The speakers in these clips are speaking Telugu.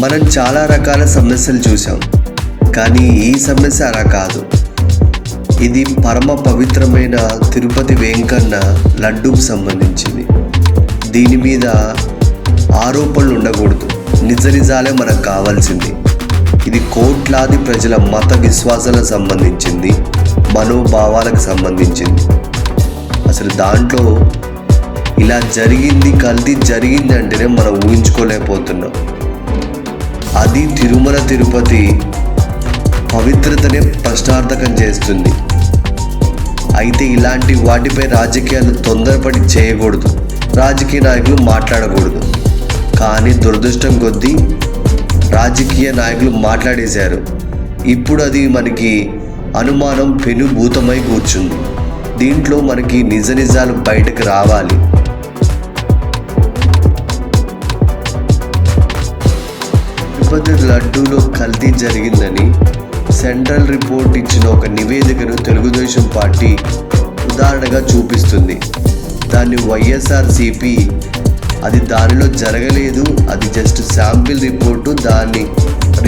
మనం చాలా రకాల సమస్యలు చూసాం, కానీ ఈ సమస్య అలా కాదు. ఇది పరమ పవిత్రమైన తిరుపతి వెంకన్న లడ్డూకు సంబంధించింది. దీని మీద ఆరోపణలు ఉండకూడదు, నిజాలే మనకు కావాల్సింది. ఇది కోట్లాది ప్రజల మత విశ్వాసాలకు సంబంధించింది, మనోభావాలకు సంబంధించింది. అసలు దాంట్లో ఇలా జరిగింది, కల్తీ జరిగింది అంటేనే మనం ఊహించుకోలేకపోతున్నాం. అది తిరుమల తిరుపతి పవిత్రతనే ప్రశ్నార్థకం చేస్తుంది. అయితే ఇలాంటి వాటిపై రాజకీయాలు తొందరపడి చేయకూడదు, రాజకీయ నాయకులు మాట్లాడకూడదు. కానీ దురదృష్టం కొద్దీ రాజకీయ నాయకులు మాట్లాడేశారు. ఇప్పుడు అది మనకి అనుమానం పెనుభూతమై కూర్చుంది. దీంట్లో మనకి నిజాలు బయటకు రావాలి. తిరుపతి లడ్డూలో కల్తీ జరిగిందని సెంట్రల్ రిపోర్ట్ ఇచ్చిన ఒక నివేదికను తెలుగుదేశం పార్టీ ఉదాహరణగా చూపిస్తుంది. దాన్ని వైఎస్ఆర్సీపీ అది దానిలో జరగలేదు, అది జస్ట్ శాంపిల్ రిపోర్టు, దాన్ని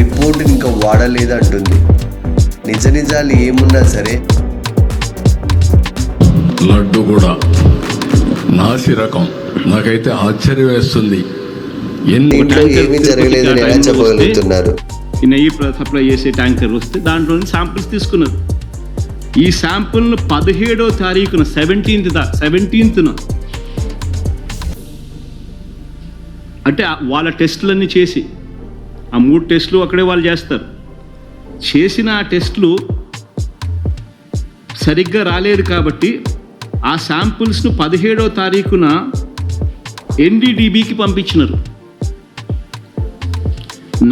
రిపోర్టుని ఇంకా వాడలేదు అంటుంది. నిజాలు ఏమున్నా సరే లడ్డు కూడా నాసి రకం. నాకైతే ఆశ్చర్యం వేస్తుంది. ఏమీ జరగలేదని ఎలా చెప్పగలుగుతున్నారు? నెయ్యి సప్లై చేసే ట్యాంకర్ వస్తే దాంట్లో శాంపిల్స్ తీసుకున్నారు. ఈ శాంపుల్ను 17వ తారీఖున 17th అంటే వాళ్ళ టెస్టులన్నీ చేసి, ఆ 3 టెస్టులు అక్కడే వాళ్ళు చేస్తారు. చేసిన ఆ టెస్టులు సరిగ్గా రాలేదు కాబట్టి ఆ శాంపుల్స్ను 17వ తారీఖున NDDBకి పంపించినారు,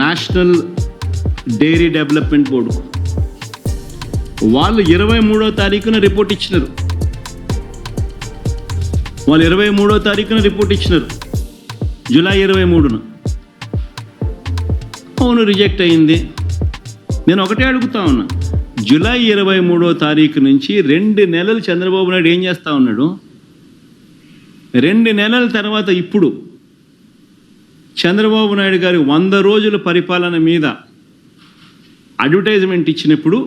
నేషనల్ డైరీ డెవలప్మెంట్ బోర్డు. వాళ్ళు 23వ తారీఖున రిపోర్ట్ ఇచ్చినారు. జూలై 23న. అవును, రిజెక్ట్ అయింది. నేను ఒకటే అడుగుతా ఉన్నా, జూలై 23వ తారీఖు నుంచి 2 నెలలు చంద్రబాబు నాయుడు ఏం చేస్తూ ఉన్నాడు? 2 నెలల తర్వాత ఇప్పుడు చంద్రబాబు నాయుడు గారి 100 రోజుల పరిపాలన మీద అడ్వర్టైజ్మెంట్ ఇచ్చినప్పుడు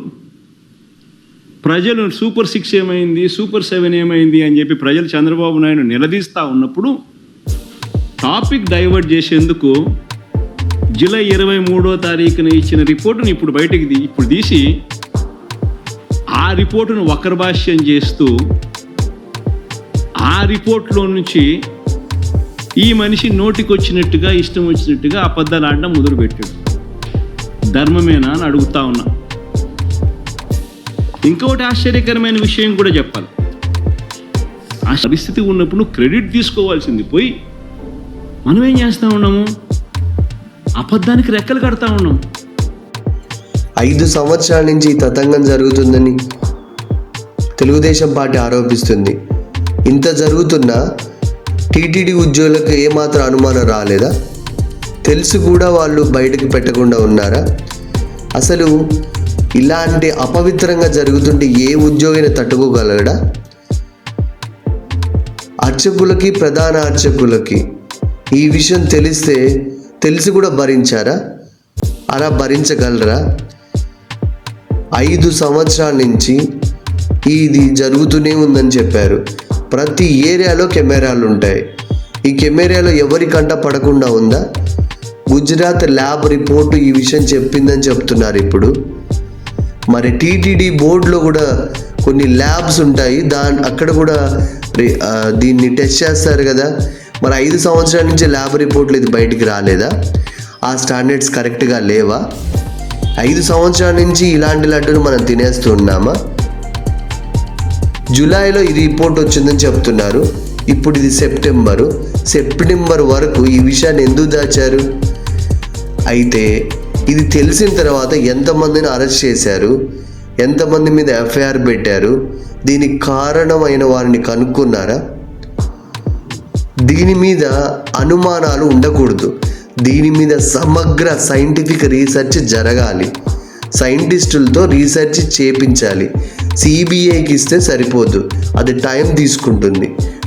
ప్రజలు సూపర్ 6 ఏమైంది, సూపర్ 7 ఏమైంది అని చెప్పి ప్రజలు చంద్రబాబు నాయుడు నిలదీస్తూ ఉన్నప్పుడు టాపిక్ డైవర్ట్ చేసేందుకు జూలై 23వ తారీఖున ఇచ్చిన రిపోర్టును ఇప్పుడు తీసి ఆ రిపోర్టును వక్రభాష్యం చేస్తూ ఆ రిపోర్ట్లో నుంచి ఈ మనిషి నోటికొచ్చినట్టుగా ఇష్టం వచ్చినట్టుగా అబద్ధాలు ఆడడం మొదలుపెట్టాడు. ధర్మమేనా అని అడుగుతా ఉన్నా. ఇంకొకటి ఆశ్చర్యకరమైన విషయం కూడా చెప్పాలి. ఆ పరిస్థితి ఉన్నప్పుడు క్రెడిట్ తీసుకోవాల్సింది పోయి మనం ఏం చేస్తూ ఉన్నాము? అబద్ధానికి రెక్కలు కడతా ఉన్నాం. 5 సంవత్సరాల నుంచి ఈ తతంగం జరుగుతుందని తెలుగుదేశం పార్టీ ఆరోపిస్తుంది. ఇంత జరుగుతున్నా టీటీడీ ఉద్యోగులకు ఏమాత్రం అనుమానం రాలేదా? తెలిసి కూడా వాళ్ళు బయటకు పెట్టకుండా ఉన్నారా? అసలు ఇలాంటి అపవిత్రంగా జరుగుతుంటే ఏ ఉద్యోగిని తట్టుకోగలగడా? అర్చకులకి, ప్రధాన అర్చకులకి ఈ విషయం తెలిసి కూడా భరించారా? అలా భరించగలరా? 5 సంవత్సరాల నుంచి ఇది జరుగుతూనే ఉందని చెప్పారు. ప్రతి ఏరియాలో కెమెరాలు ఉంటాయి. ఈ కెమెరాలో ఎవరి కంట పడకుండా ఉందా? గుజరాత్ ల్యాబ్ రిపోర్టు ఈ విషయం చెప్పిందని చెప్తున్నారు. ఇప్పుడు మరి టీటీడీ బోర్డులో కూడా కొన్ని ల్యాబ్స్ ఉంటాయి, అక్కడ కూడా దీన్ని టెస్ట్ చేస్తారు కదా. మరి 5 సంవత్సరాల నుంచి ల్యాబ్ రిపోర్ట్లు ఇది బయటికి రాలేదా? ఆ స్టాండర్డ్స్ కరెక్ట్గా లేవా? 5 సంవత్సరాల నుంచి ఇలాంటి లడ్డూను మనం తినేస్తూ ఉన్నామా? జూలైలో ఈ రిపోర్ట్ వచ్చిందని చెప్తున్నారు. ఇప్పుడు ఇది సెప్టెంబర్ వరకు ఈ విషయాన్ని ఎందుకు దాచారు? అయితే ఇది తెలిసిన తర్వాత ఎంతమందిని అరెస్ట్ చేశారు, ఎంతమంది మీద ఎఫ్ఐఆర్ పెట్టారు, దీనికి కారణమైన వారిని కనుక్కున్నారా? దీని మీద అనుమానాలు ఉండకూడదు. దీని మీద సమగ్ర సైంటిఫిక్ రీసెర్చ్ జరగాలి. సైంటిస్టులతో రీసెర్చ్ చేపించాలి. సిబిఐకి ఇస్తే సరిపోదు, అది టైం తీసుకుంటుంది.